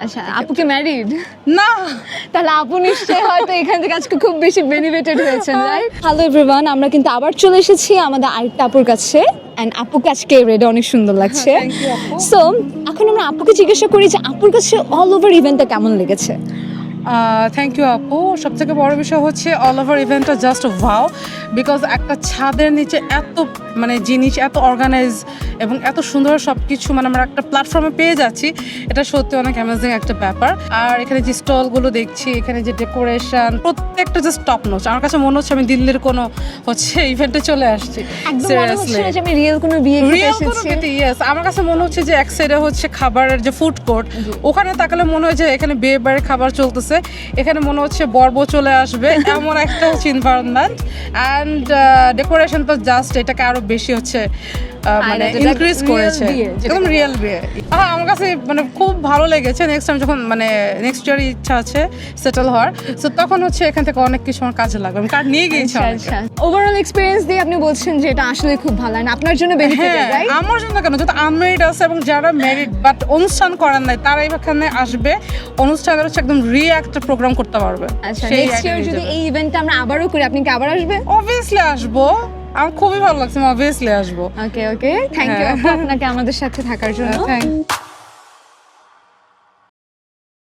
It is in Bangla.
আচ্ছা, আপু কি ম্যারিড? না। তাহলে আপু নিশ্চয়ই হয়তো এখান থেকে আজকে খুব বেশি বেনিফিটেড হয়েছেন, রাইট? হ্যালো এভরিওয়ান, আমরা কিন্তু আবার চলে এসেছি আমাদের আরেকটা আপুর কাছে। এন্ড আপুকে আজকে রেডে অনেক সুন্দর লাগছে। Thank you, আপু। সো এখন আমরা আপুকে জিজ্ঞাসা করি যে আপুর কাছে অল ওভার ইভেন্টটা কেমন লেগেছে। থ্যাংক ইউ আপু। সব থেকে বড় বিষয় হচ্ছে অল ওভার ইভেন্টটা জাস্ট ভাও, বিকজ একটা ছাদের নিচে এত মানে জিনিস, এত অর্গানাইজ এবং এত সুন্দর সব কিছু মানে আমরা একটা প্ল্যাটফর্মে পেয়ে যাচ্ছি, এটা সত্যি অনেক অ্যামেজিং একটা ব্যাপার। আর এখানে যে স্টলগুলো দেখছি, এখানে যে ডেকোরেশন, প্রত্যেকটা জাস্ট টপ নোচ। আমার কাছে মনে হচ্ছে আমি দিল্লির কোনো হচ্ছে ইভেন্টে চলে আসছি। একদম মনে হচ্ছে না যে আমি রিয়েল কোনো বিয়ে খেতে রিয়েল কোনো এসেছি। বিয়েতে, ইয়েস। আমার কাছে মনে হচ্ছে যে এক সাইডে হচ্ছে খাবারের যে ফুড কোর্ট, ওখানে তাকালে মনে হয় যে এখানে বিয়ে বাড়ির খাবার চলতেছে, এখানে মনে হচ্ছে বর্ব চলে আসবে, এমন একটা হচ্ছে এনভায়রনমেন্ট। অ্যান্ড ডেকোরেশন তো জাস্ট এটাকে আরো বেশি হচ্ছে মানে যেটা ইনক্রিজ real করেছে, বিয়ে, যেটা একদম রিয়েল বিয়ে। আমার কাছে মানে খুব ভালো লেগেছে। নেক্সট টাইম যখন মানে নেক্সট ইয়ার ইচ্ছা আছে সেটেল হওয়ার, সো তখন হচ্ছে এখান থেকে অনেক কিছু আমার কাজে লাগবে। আমি কার্ড নিয়ে গিয়েছি অনেক। আচ্ছা, ওভারঅল এক্সপেরিয়েন্স দিয়ে আপনি বলছেন যে এটা আসলে খুব ভালো, আর আপনার জন্য বেনিফিটেড, হ্যাঁ, রাইট? আমার জন্য কেন, যত আনমেরিড আছে এবং যারা ম্যারিড বাট অনুষ্ঠান করেন নাই, তারা এখানে আসবে, অনুষ্ঠানের হচ্ছে একদম একটা প্রোগ্রাম করতে পারবে। আচ্ছা, নেক্সট ইয়ার যদি এই ইভেন্টটা আমরা আবারও করি, আপনি কি আবার আসবেন? অবভিয়াসলি আসবো, আমার খুবই ভালো লাগছে, অবভিয়াসলি আসবো। ওকে ওকে, থ্যাংক ইউ হ্যাঁ। আপু আপনাকে আমাদের সাথে থাকার জন্য। থ্যাংক